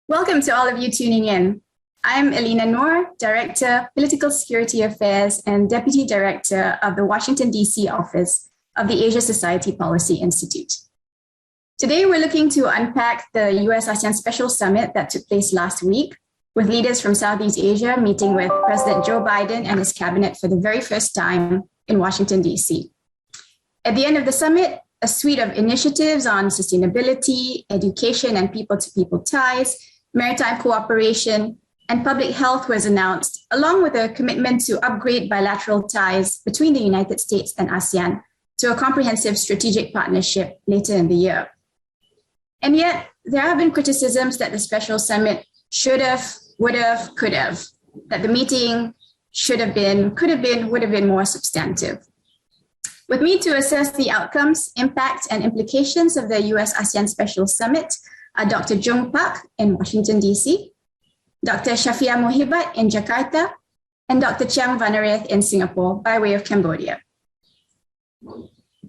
Welcome to all of you tuning in. I'm Elina Noor, Director, Political-Security Affairs and Deputy Director of the Washington, D.C. office of the Asia Society Policy Institute. Today, we're looking to unpack the U.S. ASEAN Special Summit that took place last week, with leaders from Southeast Asia meeting with President Joe Biden and his cabinet for the very first time in Washington, D.C. At the end of the summit, a suite of initiatives on sustainability, education, and people-to-people ties, maritime cooperation, and public health was announced, along with a commitment to upgrade bilateral ties between the United States and ASEAN to a comprehensive strategic partnership later in the year. And yet, there have been criticisms that the special summit should have, would have, could have, that the meeting should have been, could have been, would have been more substantive. With me to assess the outcomes, impact, and implications of the U.S. ASEAN Special Summit are Dr. Jung Pak in Washington, D.C., Dr. Shafiah Muhibat in Jakarta, and Dr. Chheang Vannarith in Singapore by way of Cambodia.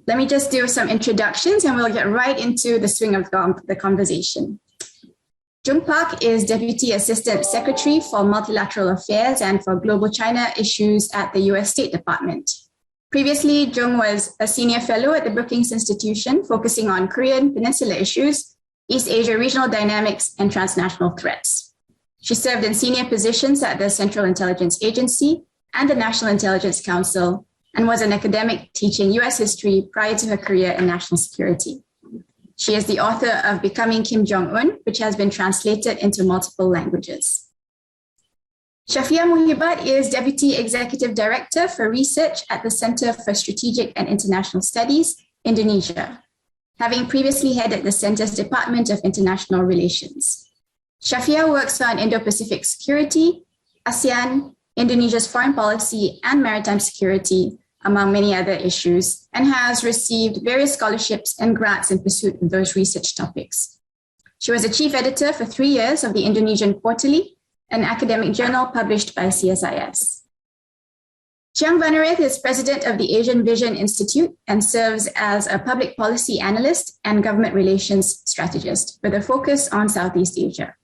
Let me just do some introductions and we'll get right into the swing of the conversation. Jung Pak is Deputy Assistant Secretary for Multilateral Affairs and for Global China Issues at the U.S. State Department. Previously, Jung was a Senior Fellow at the Brookings Institution, focusing on Korean Peninsula issues, East Asia regional dynamics, and transnational threats. She served in senior positions at the Central Intelligence Agency and the National Intelligence Council, and was an academic teaching U.S. history prior to her career in national security. She is the author of Becoming Kim Jong-un, which has been translated into multiple languages. Shafiah Muhibat is Deputy Executive Director for Research at the Center for Strategic and International Studies, Indonesia, having previously headed the Center's Department of International Relations. Shafiah works on Indo-Pacific security, ASEAN, Indonesia's foreign policy, and maritime security, among many other issues, and has received various scholarships and grants in pursuit of those research topics. She was a chief editor for 3 years of the Indonesian Quarterly, an academic journal published by CSIS. Chheang Vannarith is president of the Asian Vision Institute and serves as a public policy analyst and government relations strategist with a focus on Southeast Asia.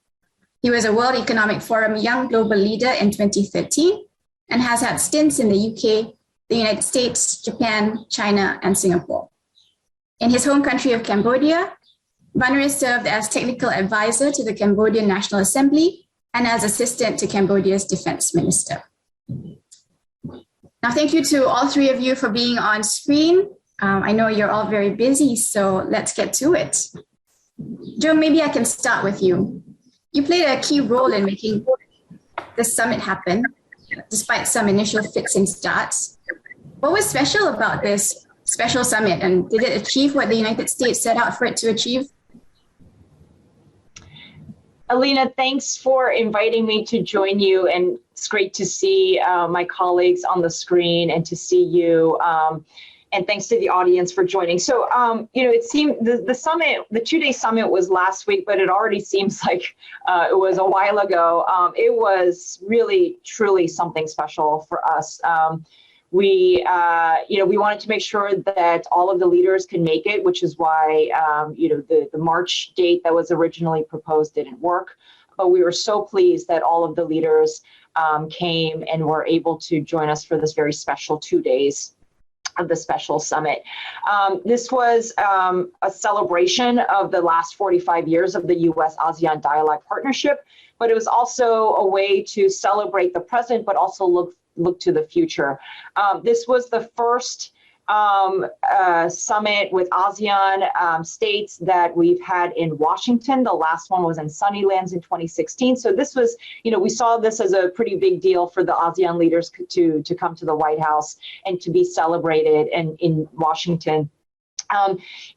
He was a World Economic Forum Young Global Leader in 2013 and has had stints in the UK, the United States, Japan, China, and Singapore. In his home country of Cambodia, Vannarith served as technical advisor to the Cambodian National Assembly and as assistant to Cambodia's defense minister. Now, thank you to all three of you for being on screen. I know you're all very busy, so let's get to it. Joe, maybe I can start with you. You played a key role in making the summit happen, despite some initial fits and starts. What was special about this special summit, and did it achieve what the United States set out for it to achieve? Elina, thanks for inviting me to join you, and it's great to see my colleagues on the screen and to see you, and thanks to the audience for joining. So, it seemed the summit, the 2-day summit was last week, but it already seems like it was a while ago. It was really, truly something special for us. We wanted to make sure that all of the leaders can make it, which is why, the March date that was originally proposed didn't work. But we were so pleased that all of the leaders came and were able to join us for this very special 2 days of the special summit. This was a celebration of the last 45 years of the U.S. ASEAN Dialogue Partnership, but it was also a way to celebrate the present, but also look to the future. This was the first summit with ASEAN states that we've had in Washington. The last one was in Sunnylands in 2016. So this was, we saw this as a pretty big deal for the ASEAN leaders to come to the White House and to be celebrated in Washington.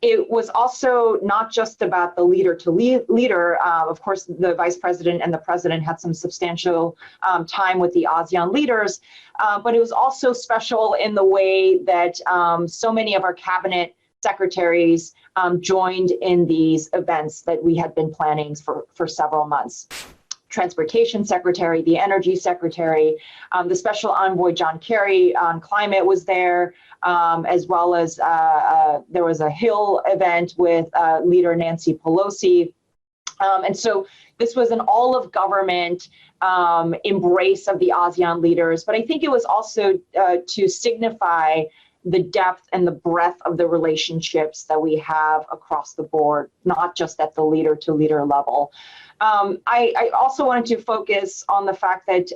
It was also not just about the leader to leader. Of course, the vice president and the president had some substantial time with the ASEAN leaders, but it was also special in the way that so many of our cabinet secretaries joined in these events that we had been planning for several months. Transportation Secretary, the Energy Secretary, the Special Envoy John Kerry on climate was there, as well as there was a Hill event with Leader Nancy Pelosi. And so this was an all-of-government embrace of the ASEAN leaders, but I think it was also to signify the depth and the breadth of the relationships that we have across the board, not just at the leader-to-leader level. I also wanted to focus on the fact that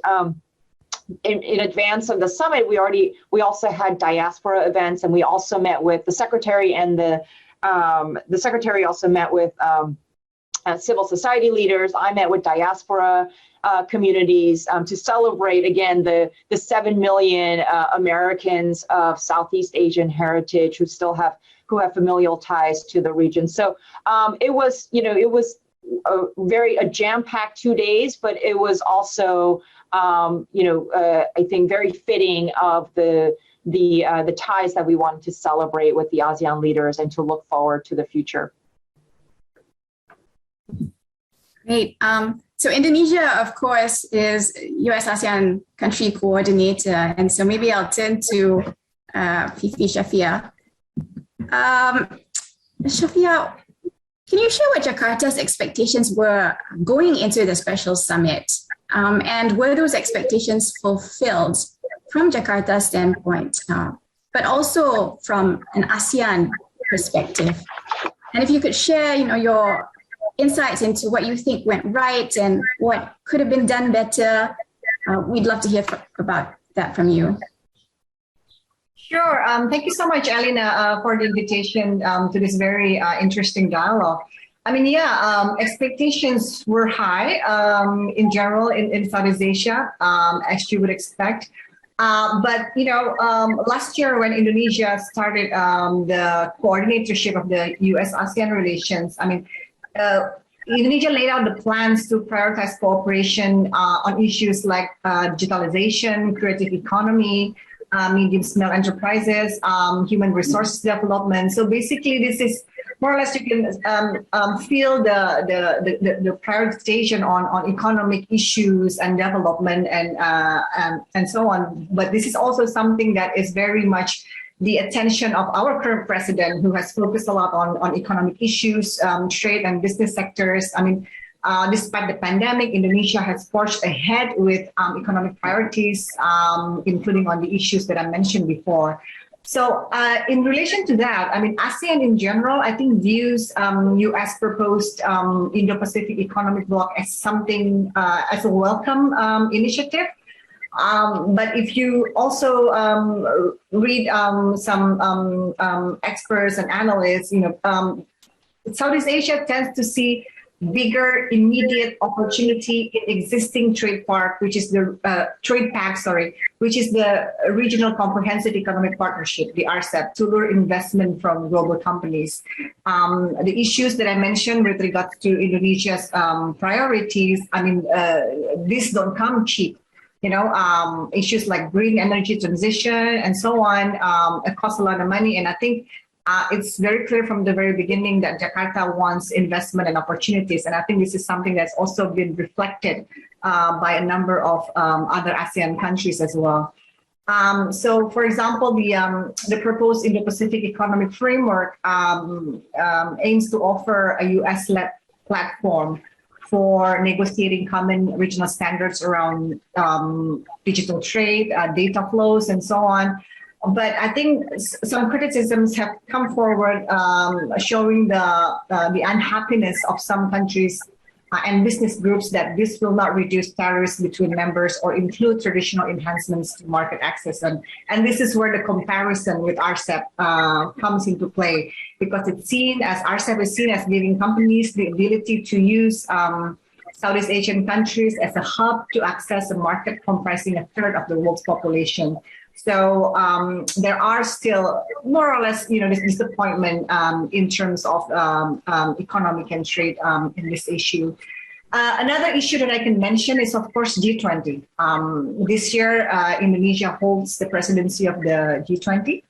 in advance of the summit, we also had diaspora events, and we also met with the secretary, and the secretary also met with civil society leaders. I met with diaspora communities to celebrate, again, the 7 million Americans of Southeast Asian heritage who have familial ties to the region. So it was a jam-packed 2 days, but it was also I think very fitting of the ties that we wanted to celebrate with the ASEAN leaders and to look forward to the future. Great. So Indonesia, of course, is U.S. ASEAN country coordinator. And so maybe I'll turn to Fifi Shafiah. Shafiah, can you share what Jakarta's expectations were going into the special summit? And were those expectations fulfilled from Jakarta's standpoint, but also from an ASEAN perspective? And if you could share, your insights into what you think went right and what could have been done better, we'd love to hear about that from you. Sure. Thank you so much, Elina, for the invitation to this very interesting dialogue. I mean, expectations were high in general in Southeast Asia, as you would expect. But, last year when Indonesia started the coordinatorship of the U.S. ASEAN relations, I mean, Indonesia laid out the plans to prioritize cooperation on issues like digitalization, creative economy, medium-scale enterprises, human resources development. So basically, this is more or less you can feel the prioritization on economic issues and development and so on. But this is also something that is very much the attention of our current president, who has focused a lot on economic issues, trade and business sectors. I mean, despite the pandemic, Indonesia has forged ahead with economic priorities, including on the issues that I mentioned before. So in relation to that, I mean, ASEAN in general, I think views U.S. proposed Indo-Pacific Economic Bloc as something, as a welcome initiative. But if you also read some experts and analysts, Southeast Asia tends to see bigger immediate opportunity in existing trade pact, which is the Regional Comprehensive Economic Partnership, the RCEP, to lure investment from global companies. The issues that I mentioned with regards to Indonesia's priorities, I mean, these don't come cheap. Issues like green energy transition and so on, it costs a lot of money. And I think it's very clear from the very beginning that Jakarta wants investment and opportunities. And I think this is something that's also been reflected by a number of other ASEAN countries as well. So, for example, the proposed Indo-Pacific Economic Framework aims to offer a US-led platform for negotiating common regional standards around digital trade, data flows, and so on. But I think some criticisms have come forward showing the unhappiness of some countries and business groups that this will not reduce tariffs between members or include traditional enhancements to market access. And this is where the comparison with RCEP comes into play, because it's seen as RCEP is seen as giving companies the ability to use Southeast Asian countries as a hub to access a market comprising a third of the world's population. So there are still more or less, this disappointment in terms of economic and trade in this issue. Another issue that I can mention is, of course, G20. This year, Indonesia holds the presidency of the G20.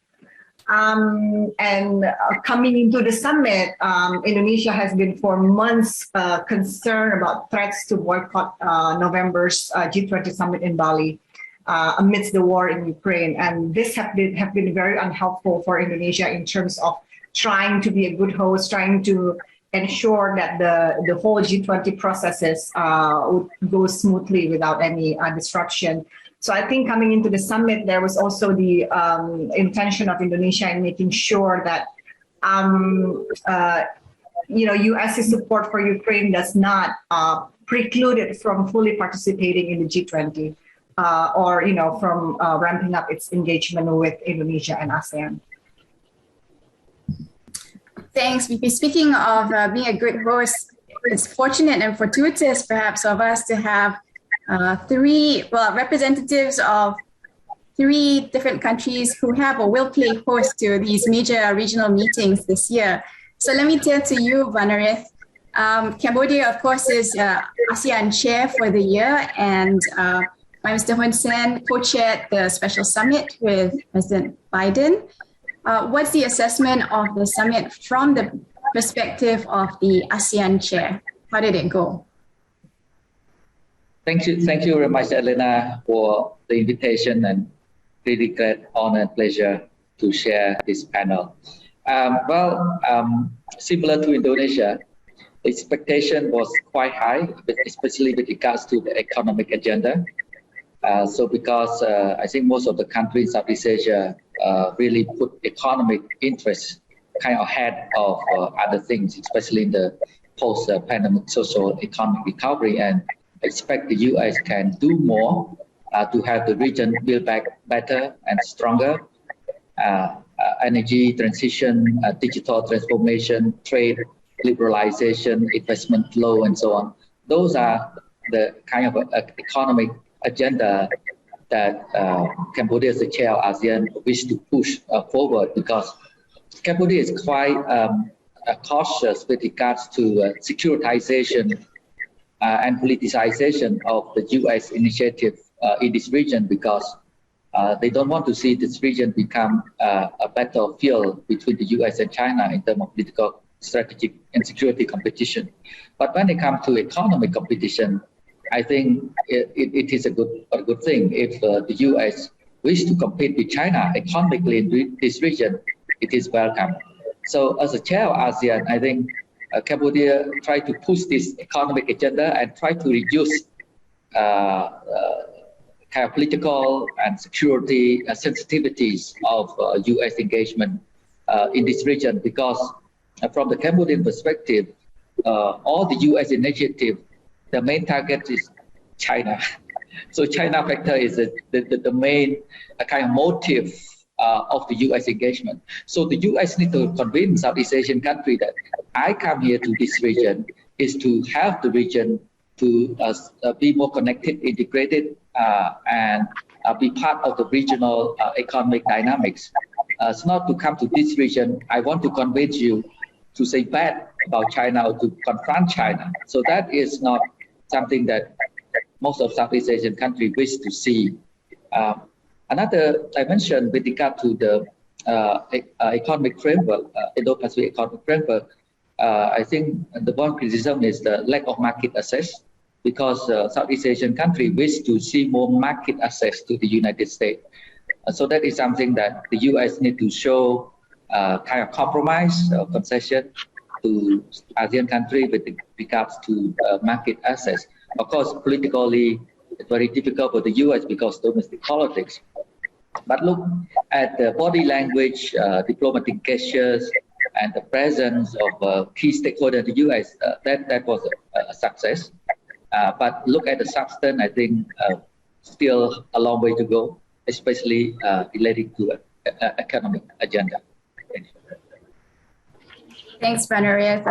And coming into the summit, Indonesia has been for months concerned about threats to boycott November's G20 summit in Bali. Amidst the war in Ukraine. And this have been very unhelpful for Indonesia in terms of trying to be a good host, trying to ensure that the whole G20 processes would go smoothly without any disruption. So I think coming into the summit, there was also the intention of Indonesia in making sure that U.S.'s support for Ukraine does not preclude it from fully participating in the G20 or from ramping up its engagement with Indonesia and ASEAN. Thanks, VP. Speaking of being a great host, it's fortunate and fortuitous perhaps of us to have representatives of 3 different countries who have or will play host to these major regional meetings this year. So let me turn to you, Vannarith. Cambodia, of course, is ASEAN chair for the year, and Mr. Hun Sen co-chaired the special summit with President Biden. What's the assessment of the summit from the perspective of the ASEAN chair? How did it go? Thank you very much, Elina, for the invitation, and really great honor and pleasure to share this panel. Similar to Indonesia, the expectation was quite high, especially with regards to the economic agenda. Because I think most of the countries in Southeast Asia really put economic interests kind of ahead of other things, especially in the post-pandemic social economic recovery, and expect the U.S. can do more to have the region build back better and stronger. Energy transition, digital transformation, trade liberalization, investment flow, and so on. Those are the kind of economic agenda that Cambodia, as the chair of ASEAN, wish to push forward, because Cambodia is quite cautious with regards to securitization and politicization of the U.S. initiative in this region, because they don't want to see this region become a battlefield between the U.S. and China in terms of political, strategic, and security competition. But when it comes to economic competition, I think it is a good thing. If the U.S. wish to compete with China economically in this region, it is welcome. So as a chair of ASEAN, I think Cambodia tried to push this economic agenda and try to reduce kind of political and security sensitivities of U.S. engagement in this region, because from the Cambodian perspective, all the U.S. initiative, the main target is China. So China factor is the main kind of motive of the U.S. engagement. So the U.S. need to convince Southeast Asian country that I come here to this region is to have the region to be more connected, integrated, and be part of the regional economic dynamics. It's not to come to this region, I want to convince you to say bad about China or to confront China. So that is not something that most of Southeast Asian countries wish to see. Another dimension with regard to the economic framework, Indo-Pacific economic framework, I think the one criticism is the lack of market access, because Southeast Asian countries wish to see more market access to the United States. So that is something that the U.S. need to show kind of compromise or concession to ASEAN countries with regards to market access. Of course, politically, it's very difficult for the U.S. because domestic politics. But look at the body language, diplomatic gestures, and the presence of key stakeholders in the U.S. That was a success. But look at the substance, I think still a long way to go, especially relating to economic agenda. Thank you. Thanks, Vannarith.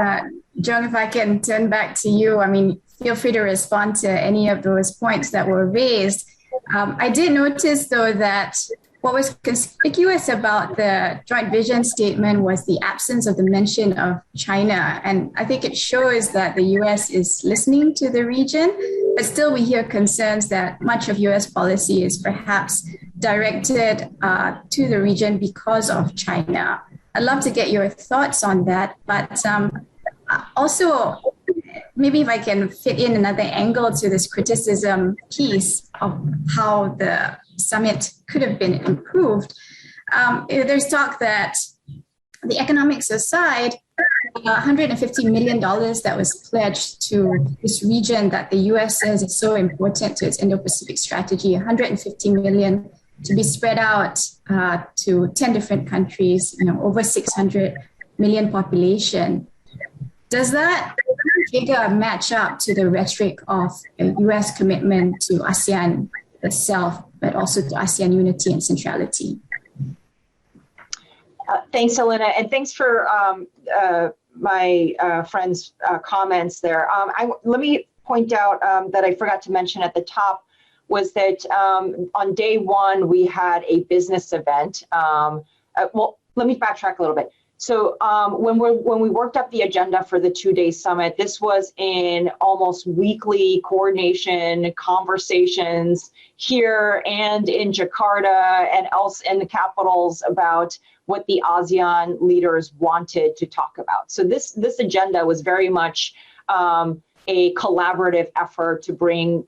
Jung, if I can turn back to you, I mean, feel free to respond to any of those points that were raised. I did notice, though, that what was conspicuous about the joint vision statement was the absence of the mention of China. And I think it shows that the U.S. is listening to the region, but still we hear concerns that much of U.S. policy is perhaps directed to the region because of China. I'd love to get your thoughts on that, but also maybe if I can fit in another angle to this criticism piece of how the summit could have been improved. There's talk that the economics aside, $150 million that was pledged to this region that the U.S. says is so important to its Indo-Pacific strategy, $150 million to be spread out to 10 different countries, over 600 million population. Does that figure match up to the rhetoric of the U.S. commitment to ASEAN itself, but also to ASEAN unity and centrality? Thanks, Elina, and thanks for my friend's comments there. Let me point out that I forgot to mention at the top was that on day one, we had a business event. Well, let me backtrack a little bit. So when we worked up the agenda for the two-day summit, this was in almost weekly coordination, conversations here and in Jakarta and else in the capitals about what the ASEAN leaders wanted to talk about. So this agenda was very much a collaborative effort to bring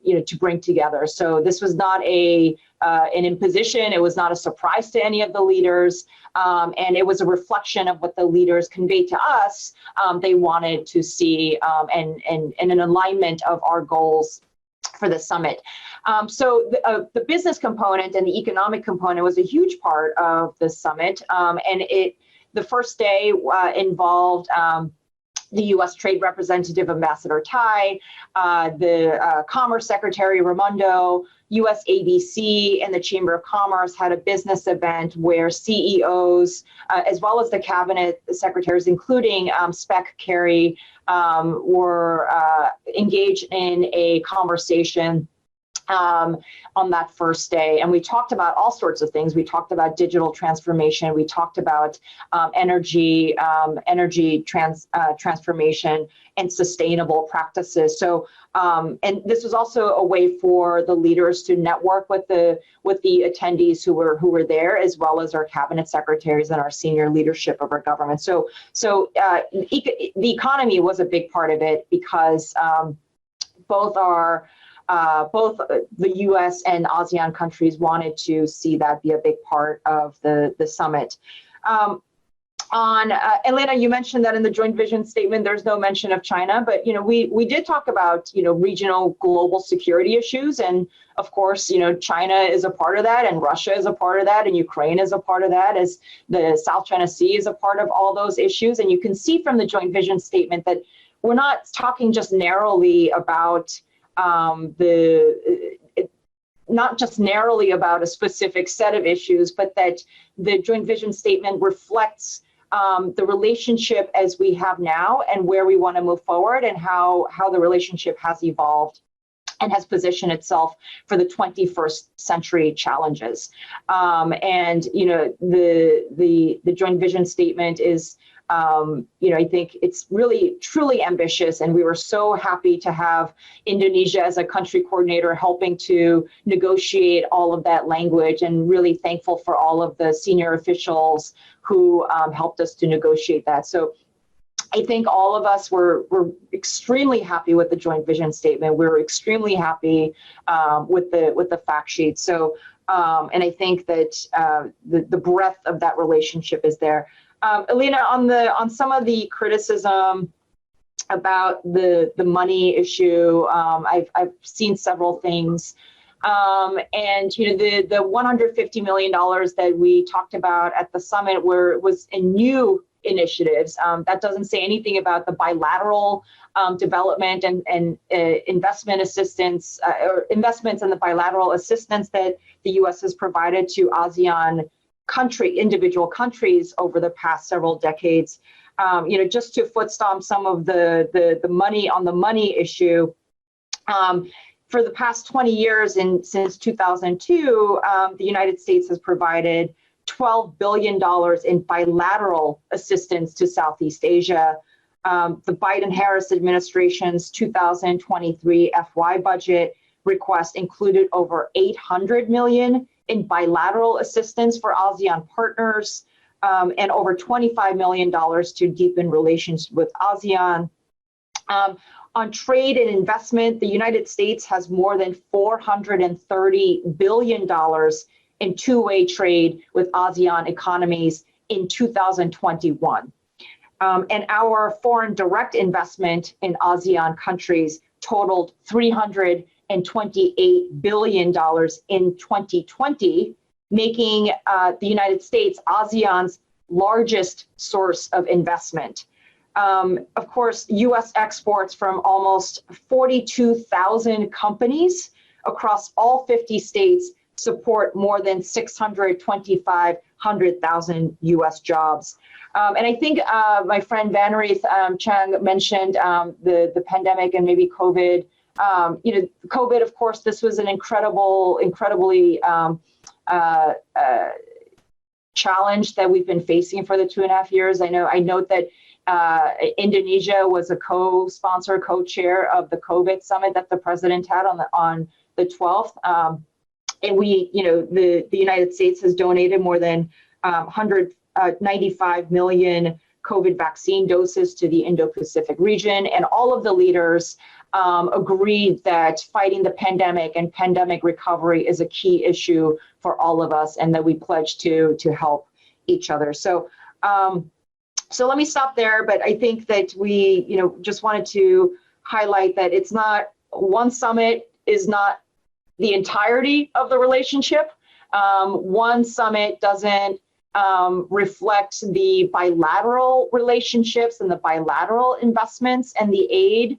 together. So this was not an imposition. It was not a surprise to any of the leaders, and it was a reflection of what the leaders conveyed to us. They wanted to see and an alignment of our goals for the summit. So the business component and the economic component was a huge part of the summit, and the first day involved the U.S. Trade Representative Ambassador Tai, the Commerce Secretary Raimondo, U.S. ABC, and the Chamber of Commerce had a business event where CEOs, as well as the cabinet secretaries, including Spec Carey, were engaged in a conversation on that first day. And we talked about all sorts of things. We talked about digital transformation. We talked about energy transformation and sustainable practices. So, and this was also a way for the leaders to network with the attendees who were there, as well as our cabinet secretaries and our senior leadership of our government. So the economy was a big part of it because both the U.S. and ASEAN countries wanted to see that be a big part of the summit. Elena, you mentioned that in the joint vision statement, there's no mention of China, but we did talk about regional global security issues, and of course China is a part of that, and Russia is a part of that, and Ukraine is a part of that, as the South China Sea is a part of all those issues. And you can see from the joint vision statement that we're not talking just narrowly about not just narrowly about a specific set of issues, but that the joint vision statement reflects the relationship as we have now and where we want to move forward, and how the relationship has evolved and has positioned itself for the 21st century challenges. And the joint vision statement is I think it's really truly ambitious, and we were so happy to have Indonesia as a country coordinator helping to negotiate all of that language, and really thankful for all of the senior officials who helped us to negotiate that. So I think all of us were extremely happy with the joint vision statement. We were extremely happy with the fact sheet. So and I think that the breadth of that relationship is there. Elina, on some of the criticism about the money issue, I've seen several things, and the $150 million that we talked about at the summit was in new initiatives. That doesn't say anything about the bilateral development and investment assistance or investments in the bilateral assistance that the U.S. has provided to ASEAN individual countries over the past several decades. Just to foot stomp some of the money on the money issue, for the past 20 years and since 2002, the United States has provided $12 billion in bilateral assistance to Southeast Asia. The Biden-Harris administration's 2023 FY budget request included over $800 million in bilateral assistance for ASEAN partners, and over $25 million to deepen relations with ASEAN. On trade and investment, the United States has more than $430 billion in two-way trade with ASEAN economies in 2021. And our foreign direct investment in ASEAN countries totaled $328 billion in 2020, making the United States ASEAN's largest source of investment. Of course, U.S. exports from almost 42,000 companies across all 50 states support more than 625,000 U.S. jobs. And I think my friend Vannarith Chheang mentioned the pandemic and maybe COVID. COVID, of course, this was an incredibly challenge that we've been facing for the 2.5 years. I note that Indonesia was a co-sponsor, co-chair of the COVID summit that the president had on the 12th. And the United States has donated more than 195 million COVID vaccine doses to the Indo-Pacific region. And all of the leaders agreed that fighting the pandemic and pandemic recovery is a key issue for all of us, and that we pledge to help each other. So let me stop there, but I think that we, just wanted to highlight that it's not, one summit is not the entirety of the relationship. One summit doesn't reflect the bilateral relationships and the bilateral investments and the aid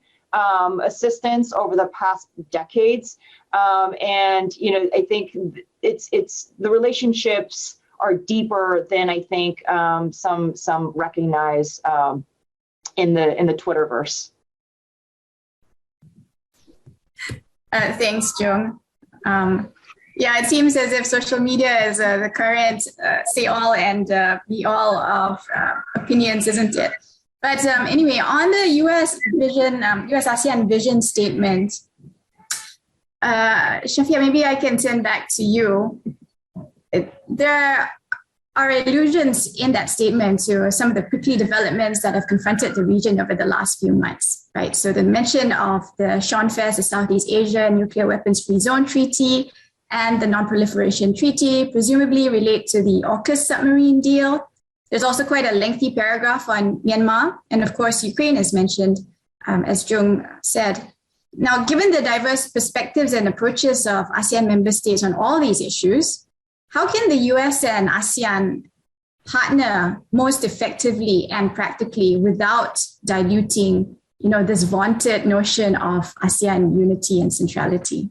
assistance over the past decades. And I think it's the relationships are deeper than I think some recognize in the Twitterverse. Thanks, Jung. Yeah, it seems as if social media is the current say all and be all of opinions, isn't it? But anyway, on the U.S. vision, U.S. ASEAN vision statement, Shafiah, maybe I can turn back to you. There are allusions in that statement to some of the prickly developments that have confronted the region over the last few months, right? So the mention of the SHONFES, the Southeast Asia Nuclear Weapons Free Zone Treaty, and the Non-Proliferation Treaty presumably relate to the AUKUS submarine deal. There's also quite a lengthy paragraph on Myanmar, and of course, Ukraine is mentioned, as Jung said. Now, given the diverse perspectives and approaches of ASEAN member states on all these issues, how can the US and ASEAN partner most effectively and practically without diluting, this vaunted notion of ASEAN unity and centrality?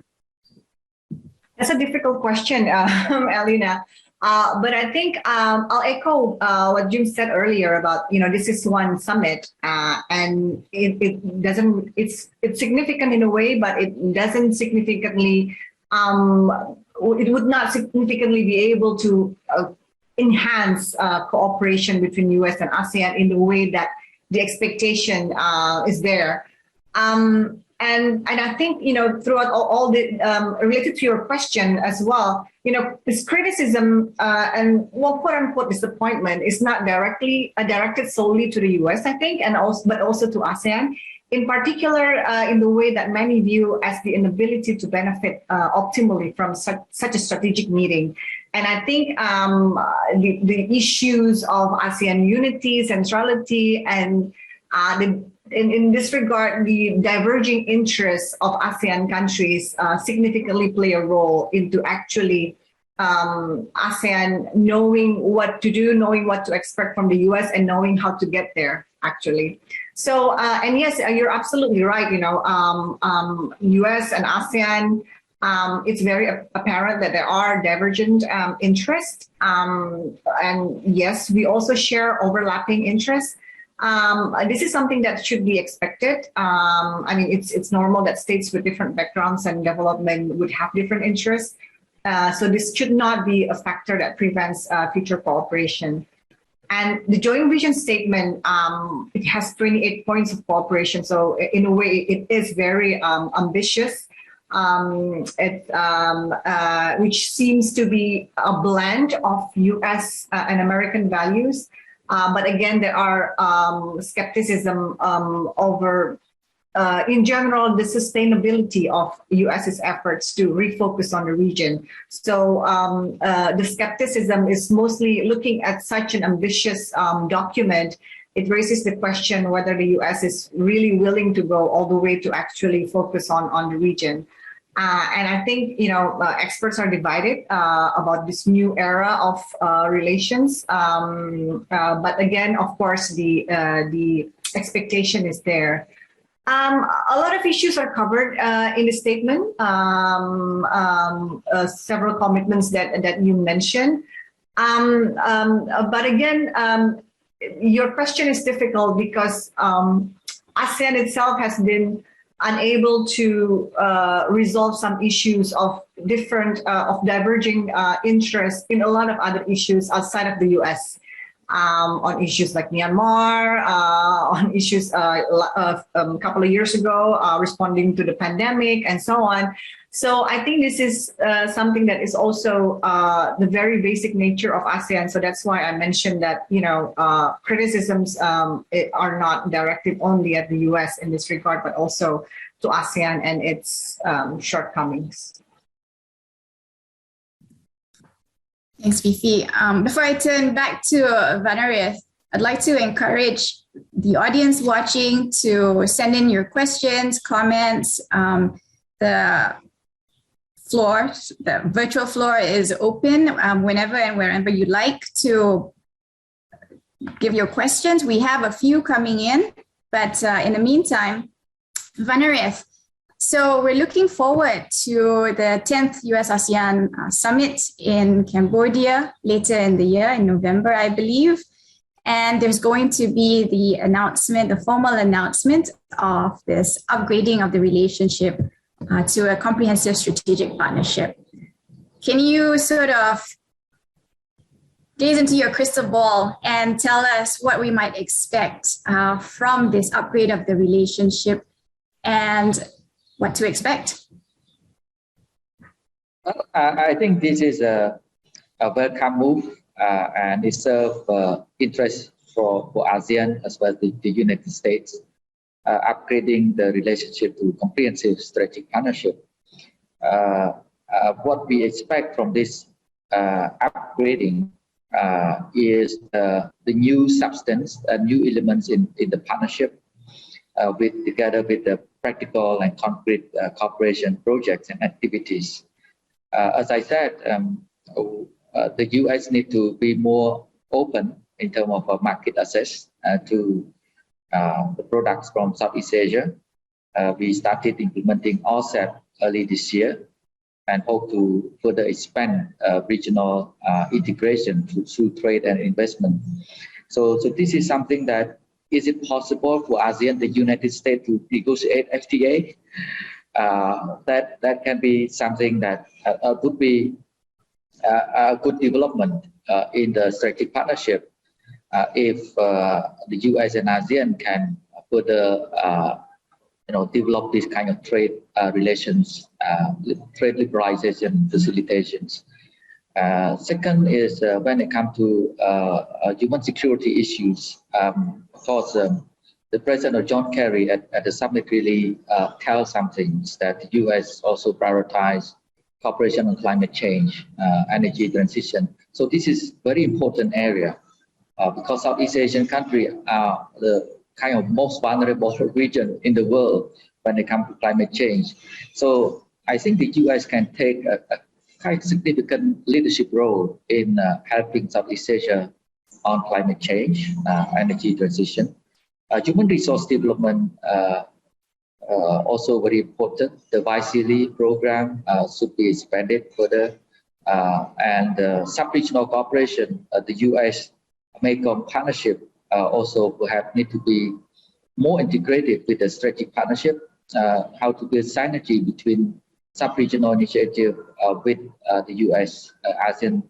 That's a difficult question, Elina. But I think I'll echo what Jim said earlier about, this is one summit and it doesn't, it's significant in a way, but it doesn't significantly, it would not significantly be able to enhance cooperation between US and ASEAN in the way that the expectation is there. And I think, throughout all the, related to your question as well, this criticism and quote unquote disappointment is not directly directed solely to the US, I think, but also to ASEAN, in particular in the way that many view as the inability to benefit optimally from such a strategic meeting. And I think the issues of ASEAN unity, centrality, and in this regard, the diverging interests of ASEAN countries significantly play a role into actually ASEAN knowing what to do, knowing what to expect from the US, and knowing how to get there, actually. So, and yes, you're absolutely right. US and ASEAN, it's very apparent that there are divergent interests. And yes, we also share overlapping interests. This is something that should be expected. I mean, it's normal that states with different backgrounds and development would have different interests. So this should not be a factor that prevents future cooperation. And the joint vision statement, it has 28 points of cooperation. So in a way, it is very ambitious, which seems to be a blend of US and American values. But again, there are skepticism over, in general, the sustainability of US's efforts to refocus on the region. So the skepticism is mostly looking at such an ambitious document it raises the question whether the U.S. is really willing to go all the way to actually focus on the region. And I think, experts are divided about this new era of relations. But again, of course, the expectation is there. A lot of issues are covered in the statement. Several commitments that you mentioned. But again, your question is difficult because ASEAN itself has been unable to resolve some issues of diverging interests in a lot of other issues outside of the U.S. On issues like Myanmar, on issues a couple of years ago, responding to the pandemic and so on. So I think this is something that is also the very basic nature of ASEAN. So that's why I mentioned that, criticisms are not directed only at the US in this regard, but also to ASEAN and its shortcomings. Thanks, Fifi. Before I turn back to Vannarith, I'd like to encourage the audience watching to send in your questions, comments. The virtual floor is open whenever and wherever you'd like to give your questions. We have a few coming in, but in the meantime, Vannarith, so we're looking forward to the 10th U.S. ASEAN Summit in Cambodia later in the year, in November, I believe. And there's going to be the formal announcement of this upgrading of the relationship to a comprehensive strategic partnership. Can you sort of gaze into your crystal ball and tell us what we might expect from this upgrade of the relationship and what to expect? I think this is a welcome move and it serves interest for ASEAN as well as the United States. Upgrading the relationship to comprehensive strategic partnership. What we expect from this upgrading is the new substance, new elements in the partnership, together with the practical and concrete cooperation projects and activities. As I said, the U.S. need to be more open in terms of market access to the products from Southeast Asia. We started implementing OSAP early this year and hope to further expand regional integration through trade and investment. So this is something that, is it possible for ASEAN, the United States, to negotiate FTA? That can be something that would be a good development in the strategic partnership. If the U.S. and ASEAN can further, develop this kind of trade relations, trade liberalization facilitations. Second is when it comes to human security issues. Of course, the President of John Kerry at the summit really tells something that the U.S. also prioritize cooperation on climate change, energy transition. So this is very important area. Because Southeast Asian countries are the kind of most vulnerable region in the world when it comes to climate change. So I think the U.S. can take a quite significant leadership role in helping Southeast Asia on climate change, energy transition. Human resource development also very important. The YCD program should be expanded further. And sub-regional cooperation, the U.S. Mekong partnership also perhaps need to be more integrated with the strategic partnership, how to build synergy between sub-regional initiative with the U.S. ASEAN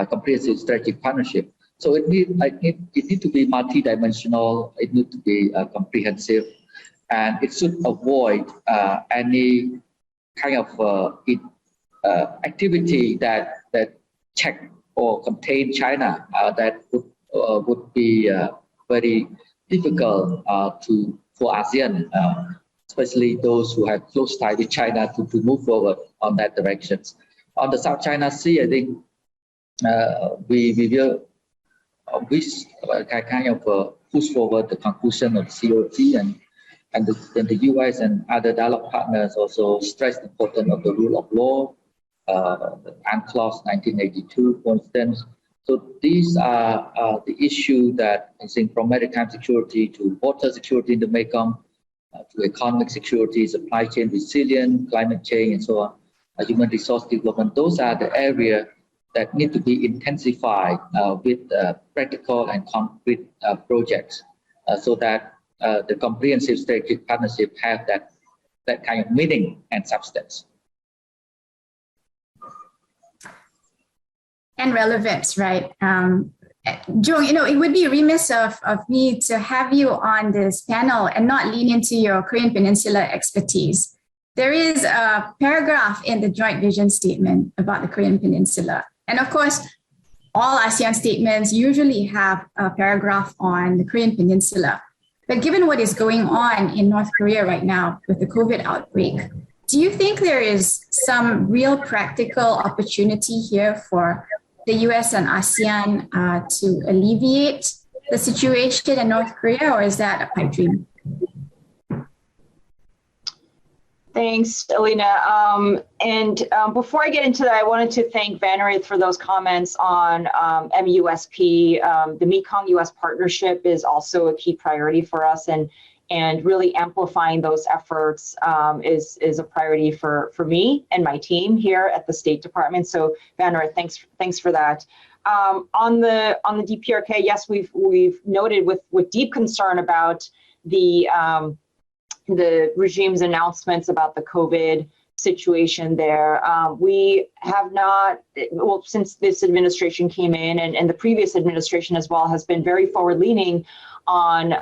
comprehensive strategic partnership. So it need to be multidimensional, it needs to be comprehensive, and it should avoid any kind of activity that check or contain China that would be very difficult for ASEAN, especially those who have close tie with China to move forward on that direction. On the South China Sea, I think we will wish kind of push forward the conclusion of the COT, and the U.S. and other dialogue partners also stress the importance of the rule of law, the UNCLOS 1982, for instance. So these are the issue that I think from maritime security to water security in the Mekong, to economic security, supply chain resilience, climate change, and so on, human resource development. Those are the areas that need to be intensified with practical and concrete projects, so that the comprehensive strategic partnership have that kind of meaning and substance. And relevance, right? Jung, it would be remiss of me to have you on this panel and not lean into your Korean Peninsula expertise. There is a paragraph in the joint vision statement about the Korean Peninsula. And of course, all ASEAN statements usually have a paragraph on the Korean Peninsula. But given what is going on in North Korea right now with the COVID outbreak, do you think there is some real practical opportunity here for the U.S. and ASEAN to alleviate the situation in North Korea, or is that a pipe dream? Thanks, Elina. Before I get into that, I wanted to thank Vannarith for those comments on MUSP. The Mekong-U.S. partnership is also a key priority for us, and really amplifying those efforts is a priority for me and my team here at the State Department. So, Vannarith, thanks for that. On the DPRK, yes, we've noted with deep concern about the regime's announcements about the COVID situation there. We have not, well, since this administration came in, and the previous administration as well, has been very forward-leaning on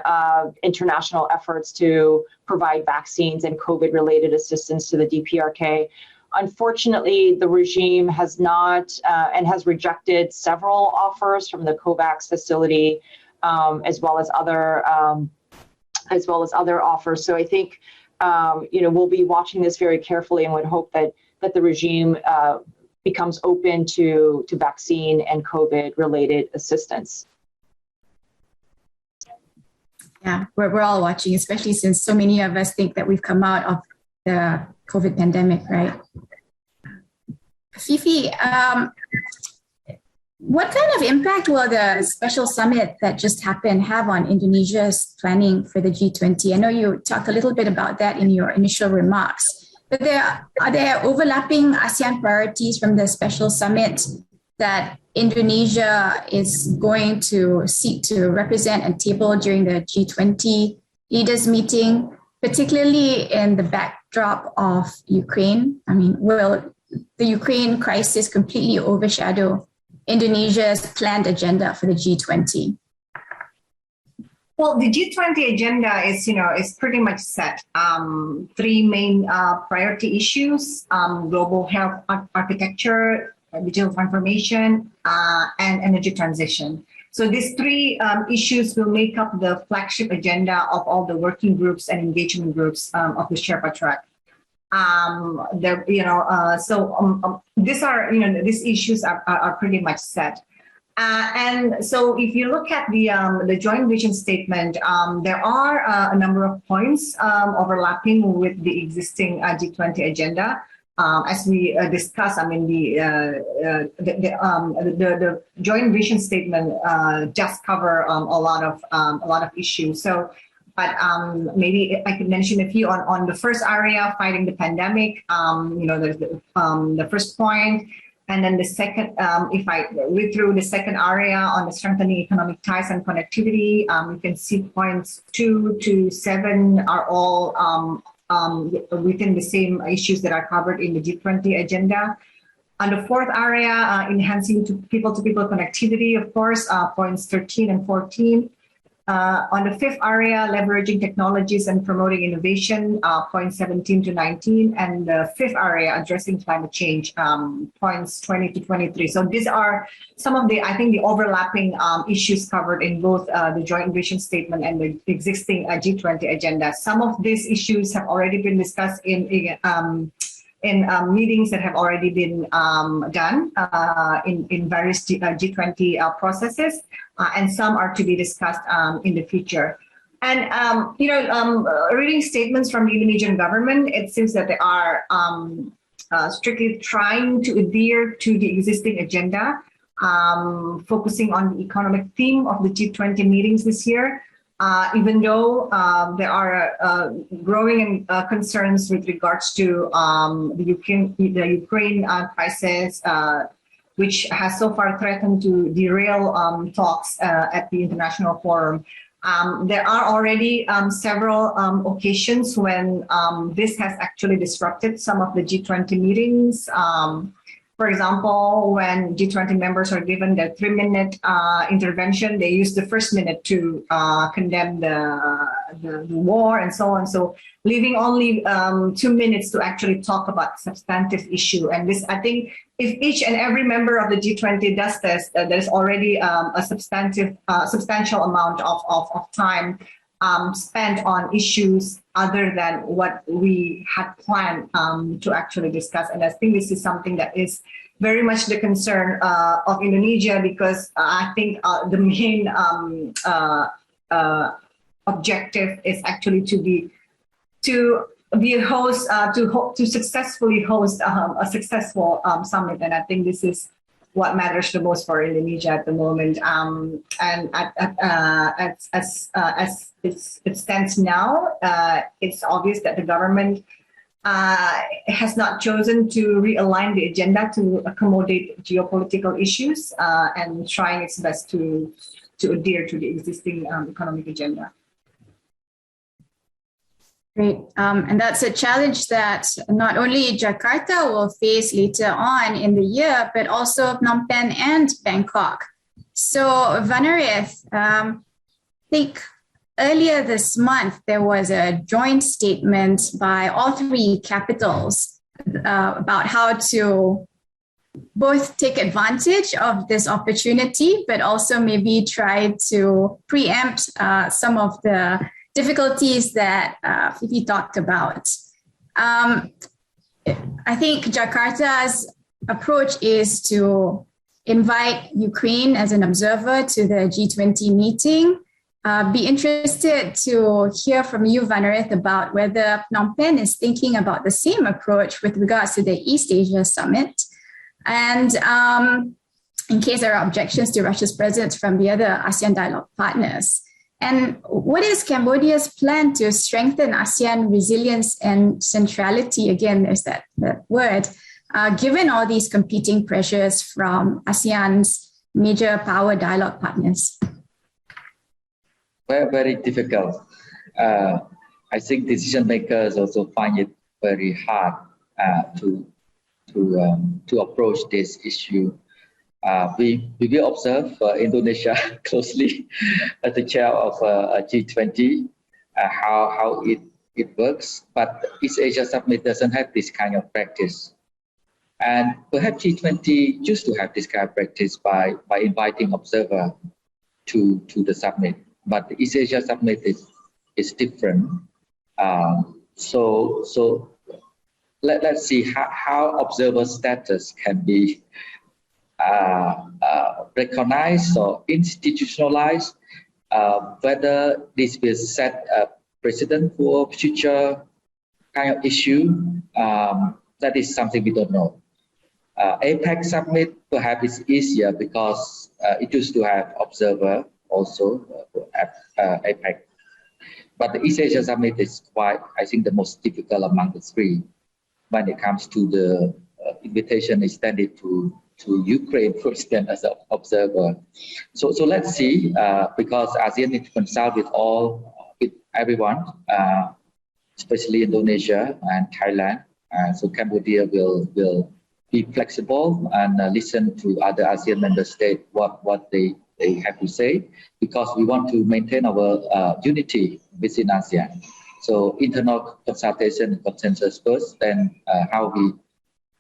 international efforts to provide vaccines and COVID-related assistance to the DPRK. Unfortunately, the regime has not and has rejected several offers from the COVAX facility, as well as other offers. So I think we'll be watching this very carefully, and would hope that the regime becomes open to vaccine and COVID-related assistance. Yeah, we're all watching, especially since so many of us think that we've come out of the COVID pandemic, right? Fifi, what kind of impact will the special summit that just happened have on Indonesia's planning for the G20? I know you talked a little bit about that in your initial remarks, but are there overlapping ASEAN priorities from the special summit that Indonesia is going to seek to represent and table during the G20 leaders meeting, particularly in the backdrop of Ukraine? I mean, will the Ukraine crisis completely overshadow Indonesia's planned agenda for the G20? Well, the G20 agenda is pretty much set. Three main priority issues: global health architecture, digital transformation, and energy transition. So these three issues will make up the flagship agenda of all the working groups and engagement groups of the Sherpa track. These issues are pretty much set. And so if you look at the joint vision statement, there are a number of points overlapping with the existing G20 agenda. As we discussed, I mean, the joint vision statement just cover a lot of issues. So, but maybe I could mention a few on the first area, fighting the pandemic. There's the first point, and then the second. If I read through the second area on the strengthening economic ties and connectivity, you can see points 2 to 7 are all within the same issues that are covered in the G20 agenda. On the fourth area, enhancing people-to-people connectivity, of course, points 13 and 14. On the fifth area, leveraging technologies and promoting innovation, points 17 to 19. And the fifth area, addressing climate change, points 20 to 23. So these are some of the overlapping issues covered in both the joint vision statement and the existing G20 agenda. Some of these issues have already been discussed in in meetings that have already been done in various G20 processes, and some are to be discussed in the future. And, reading statements from the Indonesian government, it seems that they are strictly trying to adhere to the existing agenda, focusing on the economic theme of the G20 meetings this year, even though there are growing concerns with regards to the Ukraine crisis, which has so far threatened to derail talks at the international forum. There are already several occasions when this has actually disrupted some of the G20 meetings. For example, when G20 members are given the 3-minute intervention, they use the first minute to condemn the war and so on. So leaving only 2 minutes to actually talk about substantive issue. And this, I think, if each and every member of the G20 does this, there's already a substantial amount of time spent on issues other than what we had planned to actually discuss. And I think this is something that is very much the concern of Indonesia, because I think the main objective is actually to be a host, to successfully host a successful summit. And I think this is what matters the most for Indonesia at the moment. And as it stands now, it's obvious that the government has not chosen to realign the agenda to accommodate geopolitical issues and trying its best to adhere to the existing economic agenda. Great. And that's a challenge that not only Jakarta will face later on in the year, but also Phnom Penh and Bangkok. So Vannarith, I think earlier this month, there was a joint statement by all three capitals about how to both take advantage of this opportunity, but also maybe try to preempt some of the difficulties that Fifi talked about. I think Jakarta's approach is to invite Ukraine as an observer to the G20 meeting. Be interested to hear from you, Vannarith, about whether Phnom Penh is thinking about the same approach with regards to the East Asia Summit. And in case there are objections to Russia's presence from the other ASEAN dialogue partners. And what is Cambodia's plan to strengthen ASEAN resilience and centrality? Again, there's that word, given all these competing pressures from ASEAN's major power dialogue partners. Very, very difficult. I think decision makers also find it very hard to approach this issue. We will observe Indonesia closely as the chair of G20, how it works. But East Asia Summit doesn't have this kind of practice. And perhaps G20 used to have this kind of practice by inviting observer to the summit. But the East Asia Summit is different. So let's see how observer status can be recognized or institutionalized, whether this will set a precedent for future kind of issue, that is something we don't know. APEC summit perhaps is easier because it used to have observer also at APEC. But the East Asia Summit is quite, I think, the most difficult among the three when it comes to the invitation extended to Ukraine, for instance, as an observer. So let's see, because ASEAN needs to consult with everyone, especially Indonesia and Thailand. So Cambodia will be flexible and listen to other ASEAN member states what they have to say, because we want to maintain our unity within ASEAN. So internal consultation and consensus first, then how we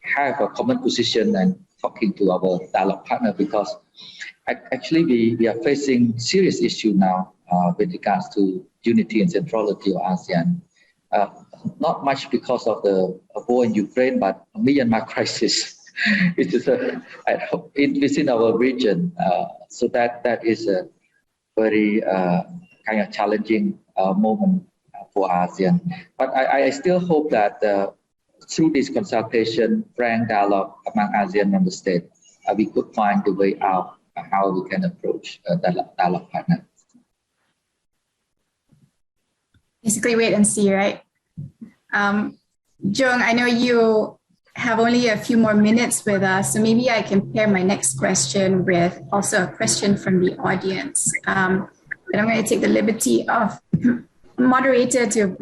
have a common position and talking to our dialogue partner, because actually we are facing serious issue now with regards to unity and centrality of ASEAN. not much because of the war in Ukraine, but Myanmar crisis. It is within our region. So that is a very kind of challenging moment for ASEAN. But I still hope that through this consultation, frank dialogue among ASEAN member states, we could find the way out how we can approach dialogue partner. Basically, wait and see, right? Jung, I know you have only a few more minutes with us, so maybe I can pair my next question with also a question from the audience. But I'm going to take the liberty of moderator to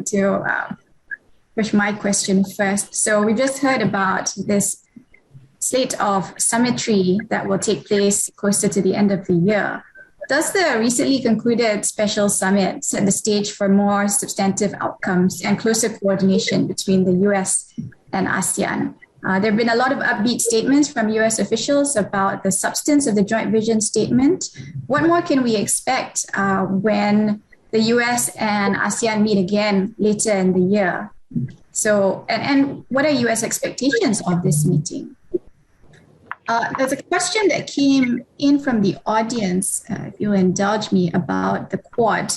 push my question first. So we just heard about this slate of summitry that will take place closer to the end of the year. Does the recently concluded special summit set the stage for more substantive outcomes and closer coordination between the U.S. and ASEAN? There have been a lot of upbeat statements from U.S. officials about the substance of the joint vision statement. What more can we expect when the U.S. and ASEAN meet again later in the year? So, and what are U.S. expectations of this meeting? There's a question that came in from the audience, if you'll indulge me, about the Quad.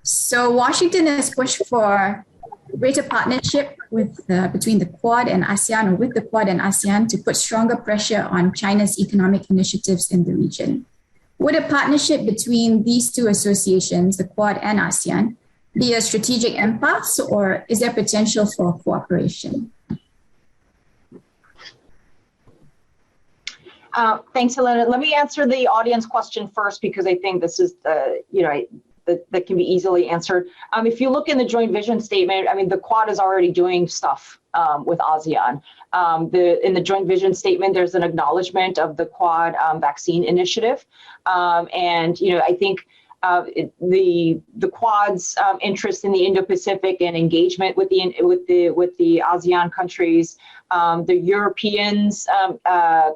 So Washington has pushed for greater partnership between the Quad and ASEAN, or with the Quad and ASEAN, to put stronger pressure on China's economic initiatives in the region. Would a partnership between these two associations, the Quad and ASEAN, be a strategic impasse, or is there potential for cooperation? Thanks, Elena. Let me answer the audience question first, because I think this is that can be easily answered. If you look in the joint vision statement, I mean, the Quad is already doing stuff with ASEAN. In the joint vision statement, there's an acknowledgement of the Quad vaccine initiative, and I think the Quad's interest in the Indo-Pacific and engagement with the ASEAN countries, the Europeans'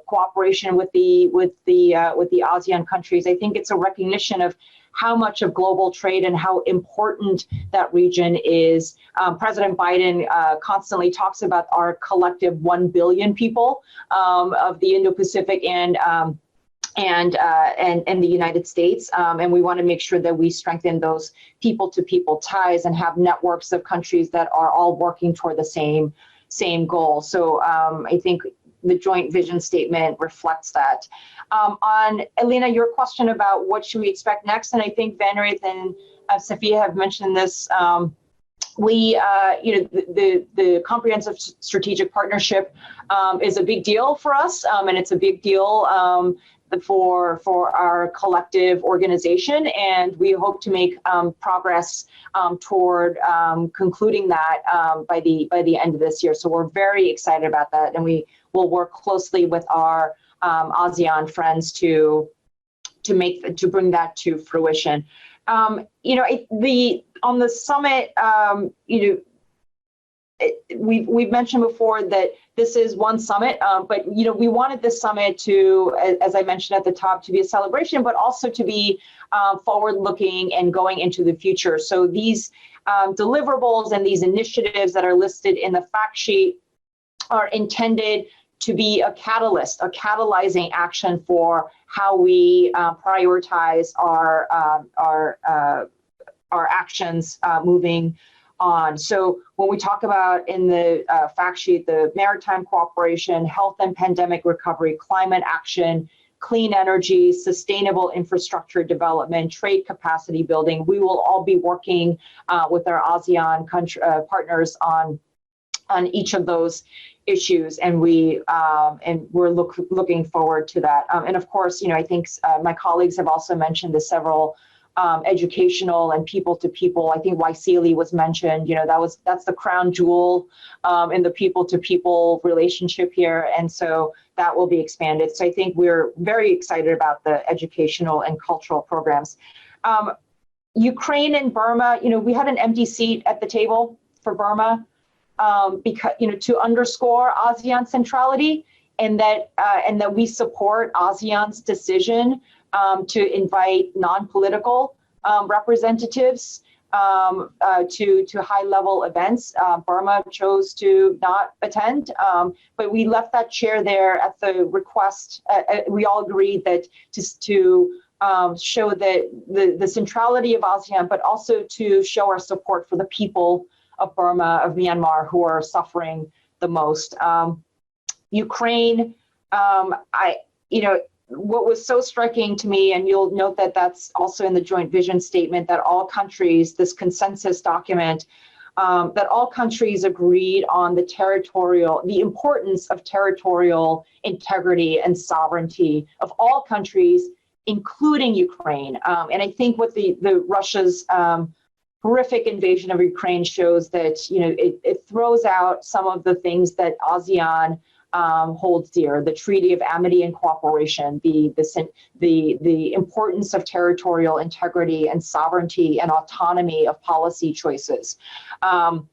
cooperation with the ASEAN countries. I think it's a recognition of how much of global trade and how important that region is. President Biden constantly talks about our collective 1 billion people of the Indo-Pacific and the United States, and we want to make sure that we strengthen those people-to-people ties and have networks of countries that are all working toward the same goal. So I think the joint vision statement reflects that. On Elena, your question about what should we expect next, and I think Vannarith and Shafiah have mentioned this. The comprehensive strategic partnership is a big deal for us, and it's a big deal for our collective organization, and we hope to make progress toward concluding that by the end of this year. So we're very excited about that, and we will work closely with our ASEAN friends to bring that to fruition. On the summit, we've mentioned before that this is one summit, but we wanted this summit to, as I mentioned at the top, to be a celebration, but also to be forward-looking and going into the future. So these deliverables and these initiatives that are listed in the fact sheet are intended to be a catalyst, a catalyzing action for how we prioritize our actions moving on. So when we talk about in the fact sheet, the maritime cooperation, health and pandemic recovery, climate action, clean energy, sustainable infrastructure development, trade capacity building, we will all be working with our ASEAN partners on each of those issues, and we're looking forward to that. And of course, I think my colleagues have also mentioned the several educational and people-to-people. I think Waisili was mentioned. That's the crown jewel in the people-to-people relationship here, and so that will be expanded. So I think we're very excited about the educational and cultural programs. Ukraine and Burma, we had an empty seat at the table for Burma because to underscore ASEAN centrality, and that we support ASEAN's decision to invite non-political representatives to high-level events. Burma chose to not attend, but we left that chair there at the request. We all agreed that to show the centrality of ASEAN, but also to show our support for the people of Burma, of Myanmar, who are suffering the most. Ukraine, what was so striking to me, and you'll note that that's also in the joint vision statement, that all countries, this consensus document, that all countries agreed on the importance of territorial integrity and sovereignty of all countries, including Ukraine. And I think what the Russia's horrific invasion of Ukraine shows that, it throws out some of the things that ASEAN holds dear: the Treaty of Amity and Cooperation, the importance of territorial integrity and sovereignty and autonomy of policy choices. And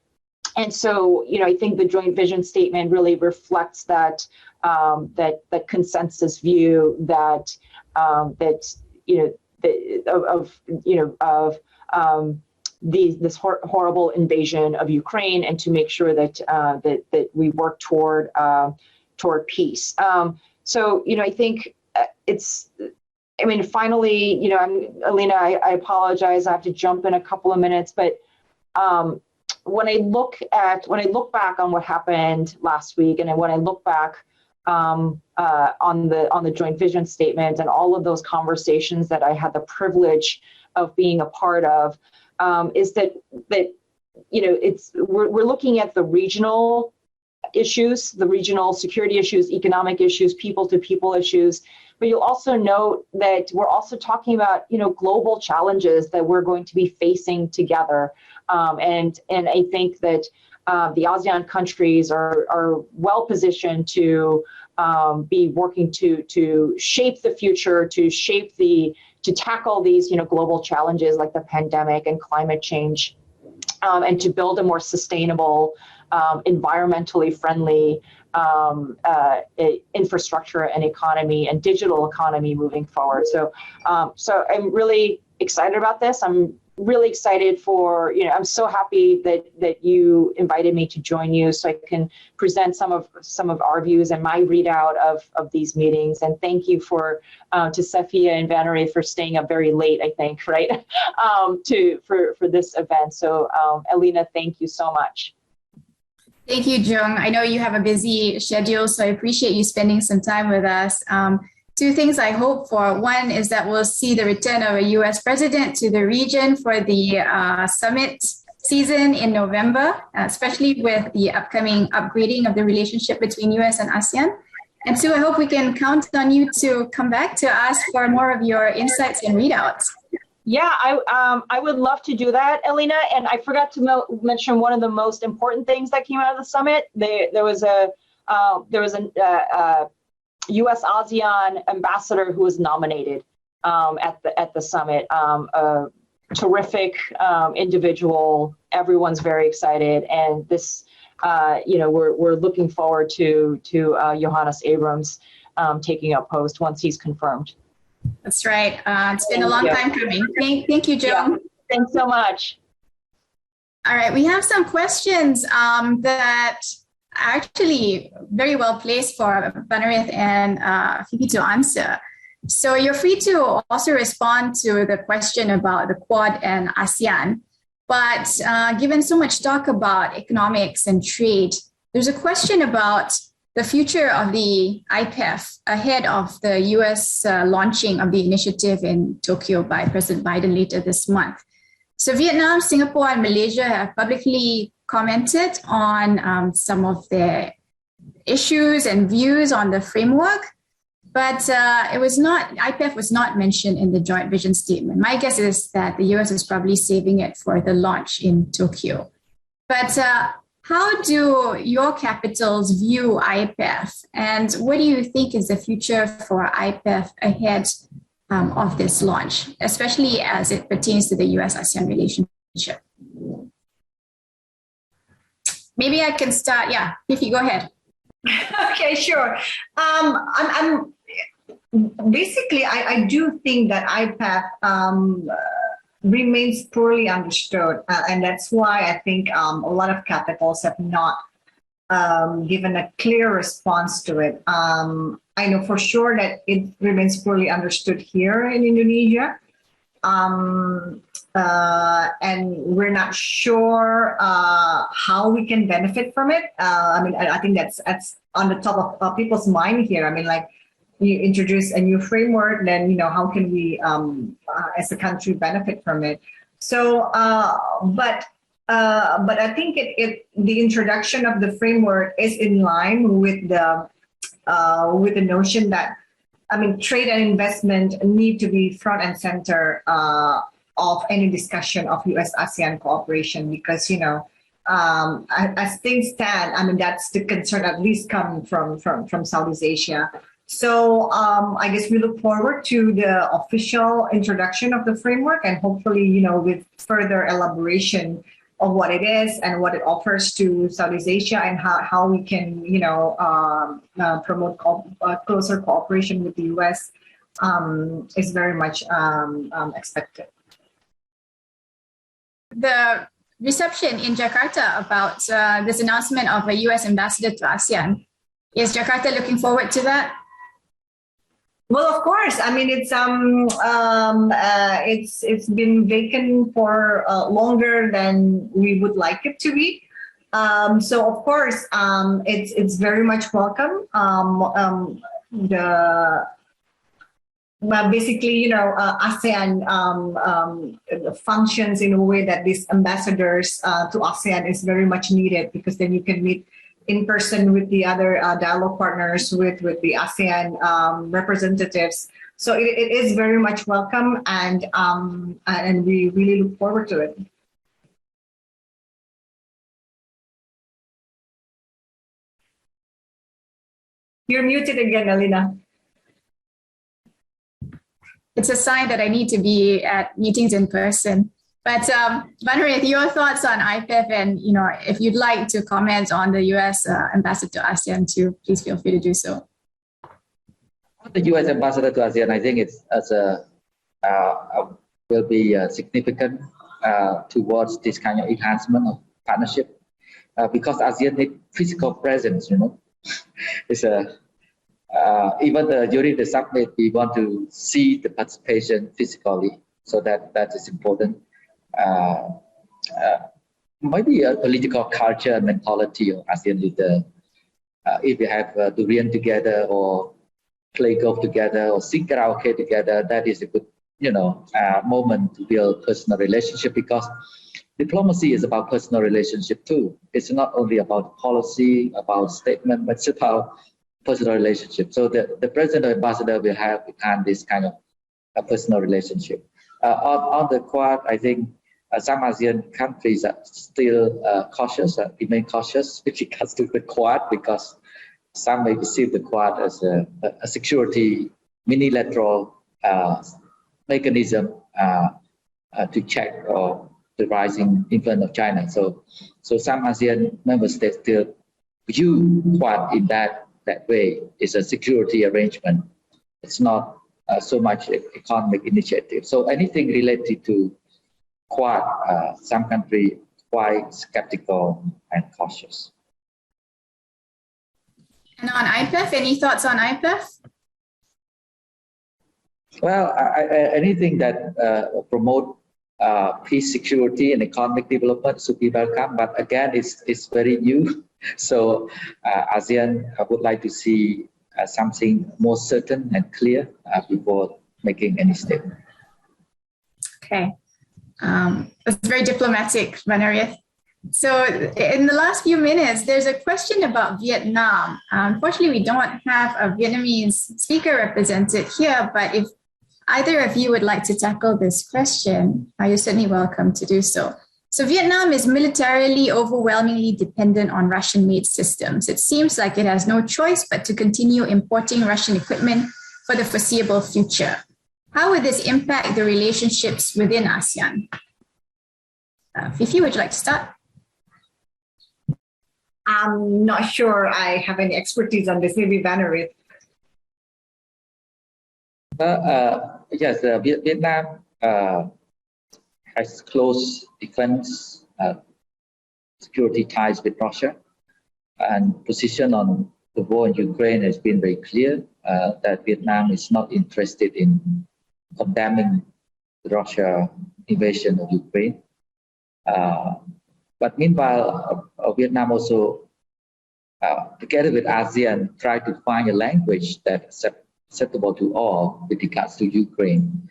so, I think the joint vision statement really reflects that that consensus view that this horrible invasion of Ukraine, and to make sure that that we work toward peace. So, I think finally, Elina, I apologize, I have to jump in a couple of minutes, but when I look back on what happened last week, and when I look back on the joint vision statement and all of those conversations that I had the privilege of being a part of, is that we're looking at the regional issues, the regional security issues, economic issues, people-to-people issues, but you'll also note that we're also talking about global challenges that we're going to be facing together, and I think that the ASEAN countries are well positioned to be working to shape the future, to tackle these global challenges like the pandemic and climate change, and to build a more sustainable, environmentally friendly infrastructure and economy and digital economy moving forward. So I'm really excited about this. I'm really excited for, I'm so happy that you invited me to join you so I can present some of our views and my readout of these meetings. And thank you to Shafiah and Vannarith for staying up very late, I think, right, for this event. So Elina, thank you so much. Thank you, Jung. I know you have a busy schedule, so I appreciate you spending some time with us. Two things I hope for. One is that we'll see the return of a U.S. president to the region for the summit season in November, especially with the upcoming upgrading of the relationship between U.S. and ASEAN. And two, I hope we can count on you to come back to us for more of your insights and readouts. Yeah, I would love to do that, Elina. And I forgot to mention one of the most important things that came out of the summit. There was a U.S. ASEAN ambassador who was nominated at the summit. A terrific individual. Everyone's very excited, and this, we're looking forward to Johannes Abrams taking up post once he's confirmed. That's right. It's been a long time coming. Thank you, Jung. Yeah. Thanks so much. All right, we have some questions that are actually very well placed for Vannarith and Fifi to answer. So you're free to also respond to the question about the Quad and ASEAN. But given so much talk about economics and trade, there's a question about the future of the IPEF ahead of the US launching of the initiative in Tokyo by President Biden later this month. So Vietnam, Singapore, and Malaysia have publicly commented on some of their issues and views on the framework, but IPEF was not mentioned in the joint vision statement. My guess is that the US is probably saving it for the launch in Tokyo. But how do your capitals view IPEF, and what do you think is the future for IPEF ahead of this launch, especially as it pertains to the US-ASEAN relationship? Maybe I can start. Yeah, Fifi, go ahead. Okay, sure. I'm basically, I do think that IPEF remains poorly understood. And that's why I think a lot of capitals have not given a clear response to it. I know for sure that it remains poorly understood here in Indonesia. And we're not sure how we can benefit from it. I mean, I think that's on the top of people's mind here. I mean, like, you introduce a new framework, then, you know, how can we, as a country, benefit from it? So, but I think the introduction of the framework is in line with the notion that, I mean, trade and investment need to be front and center of any discussion of U.S. ASEAN cooperation, because, you know, as things stand, I mean, that's the concern, at least coming from Southeast Asia. So I guess we look forward to the official introduction of the framework, and hopefully, you know, with further elaboration of what it is and what it offers to Southeast Asia, and how we can, you know, promote closer cooperation with the U.S. Is very much expected. The reception in Jakarta about this announcement of a U.S. ambassador to ASEAN, is Jakarta looking forward to that? Well, of course. I mean, it's been vacant for longer than we would like it to be. So of course, it's very much welcome. Basically, you know, ASEAN functions in a way that these ambassadors to ASEAN is very much needed, because then you can meet in person with the other dialogue partners, with the ASEAN representatives. So it is very much welcome, and we really look forward to it. You're muted again, Elina. It's a sign that I need to be at meetings in person. But Vannarith, your thoughts on IPEF, and, you know, if you'd like to comment on the U.S. ambassador to ASEAN too, please feel free to do so. The U.S. ambassador to ASEAN, I think it's will be significant towards this kind of enhancement of partnership, because ASEAN needs physical presence. You know, it's even during the summit, we want to see the participation physically, so that is important. Maybe a political culture and mentality of ASEAN leader. If we have durian together, or play golf together, or sing karaoke together, that is a good, you know, moment to build personal relationship, because diplomacy is about personal relationship too. It's not only about policy, about statement, but it's about personal relationship. So the president or ambassador will have behind this kind of a personal relationship. On the Quad, I think some ASEAN countries are still cautious, remain cautious with regards to the Quad, because some may perceive the Quad as a security unilateral mechanism to check the rising influence of China. So some ASEAN member states still view Quad in that way. It's a security arrangement. It's not so much economic initiative. So anything related to Quad, some countries quite skeptical and cautious. And on IPEF, any thoughts on IPEF? Well, anything that promote peace, security, and economic development should be welcome. But again, it's very new. So ASEAN would like to see something more certain and clear before making any statement. Okay. That's very diplomatic, Vannarith. So in the last few minutes, there's a question about Vietnam. Unfortunately, we don't have a Vietnamese speaker represented here, but if either of you would like to tackle this question, you're certainly welcome to do so. So Vietnam is militarily overwhelmingly dependent on Russian-made systems. It seems like it has no choice but to continue importing Russian equipment for the foreseeable future. How would this impact the relationships within ASEAN? Fifi, would you like to start? I'm not sure I have any expertise on this. Maybe Vannarith. Yes, Vietnam has close defense security ties with Russia, and position on the war in Ukraine has been very clear that Vietnam is not interested in condemning the Russia invasion of Ukraine. But meanwhile, Vietnam also, together with ASEAN, try to find a language that's acceptable to all with regards to Ukraine.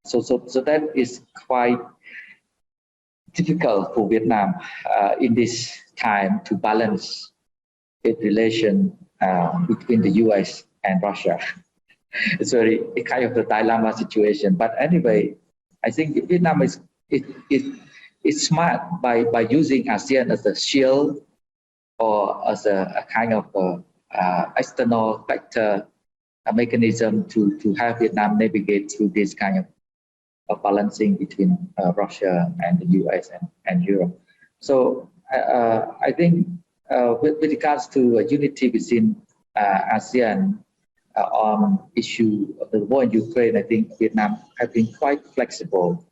So that is quite difficult for Vietnam in this time to balance its relation between the U.S. and Russia. It's very kind of a dilemma situation. But anyway, I think Vietnam is smart by using ASEAN as a shield or as a kind of external factor, a mechanism to have Vietnam navigate through this kind of balancing between Russia and the US and Europe. So I think with regards to unity within ASEAN on issue of the war in Ukraine, I think Vietnam have been quite flexible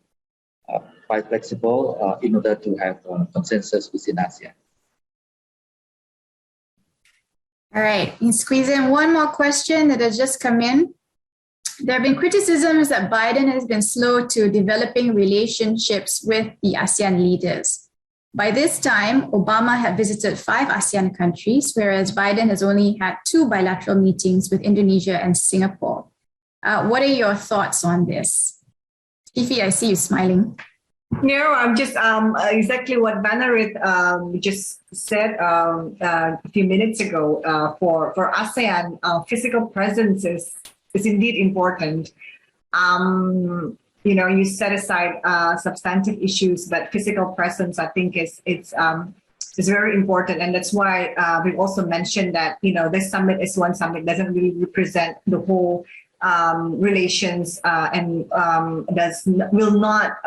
in order to have consensus within ASEAN. All right, you squeeze in one more question that has just come in. There have been criticisms that Biden has been slow to developing relationships with the ASEAN leaders. By this time, Obama had visited 5 ASEAN countries, whereas Biden has only had 2 bilateral meetings with Indonesia and Singapore. What are your thoughts on this? Fifi, I see you smiling. No, I'm just exactly what Vannarith just said a few minutes ago. For ASEAN, physical presence is indeed important. You set aside substantive issues, but physical presence, I think, is very important, and that's why we've also mentioned that this summit is one summit, doesn't really represent the whole relations, and will not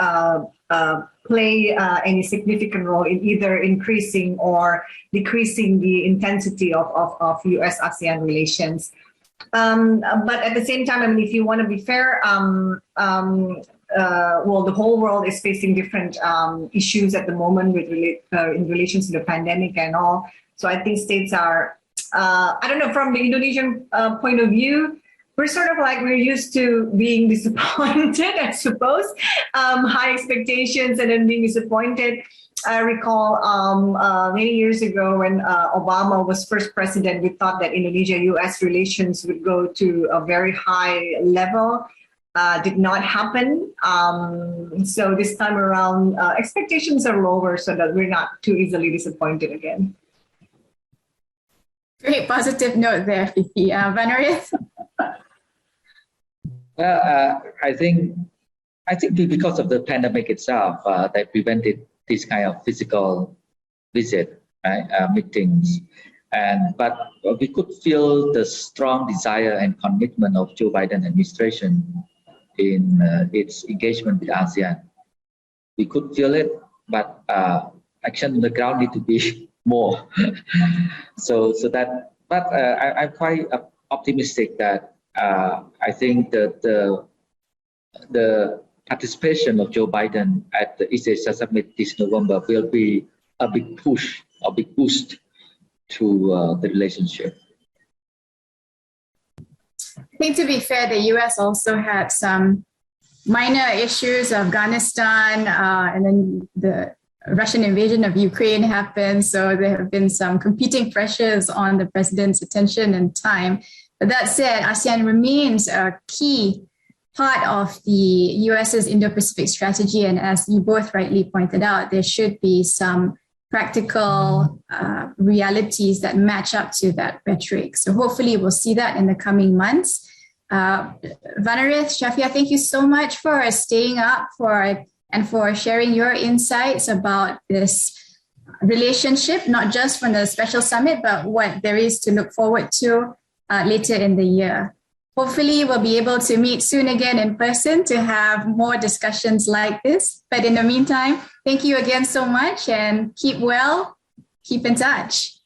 play any significant role in either increasing or decreasing the intensity of U.S. ASEAN relations. But at the same time, I mean, if you want to be fair, well, the whole world is facing different issues at the moment in relation to the pandemic and all. So I think states are, I don't know, from the Indonesian point of view, we're sort of like, we're used to being disappointed, I suppose, high expectations and then being disappointed. I recall many years ago when Obama was first president, we thought that Indonesia-U.S. relations would go to a very high level. Did not happen. So this time around, expectations are lower so that we're not too easily disappointed again. Great positive note there, Fifi. Vannarith? Well, I think because of the pandemic itself, that prevented this kind of physical visit, meetings, but we could feel the strong desire and commitment of Joe Biden administration in its engagement with ASEAN. We could feel it, but action on the ground need to be more. I'm quite optimistic that I think that the participation of Joe Biden at the East Asia Summit this November will be a big push, a big boost to the relationship. I think, to be fair, the U.S. also had some minor issues. Afghanistan, and then the Russian invasion of Ukraine happened. So there have been some competing pressures on the president's attention and time. But that said, ASEAN remains a key part of the U.S.'s Indo-Pacific strategy. And as you both rightly pointed out, there should be some practical realities that match up to that rhetoric. So hopefully we'll see that in the coming months. Vannarith, Shafiah, thank you so much for staying up and for sharing your insights about this relationship, not just from the special summit, but what there is to look forward to later in the year. Hopefully we'll be able to meet soon again in person to have more discussions like this. But in the meantime, thank you again so much and keep well, keep in touch.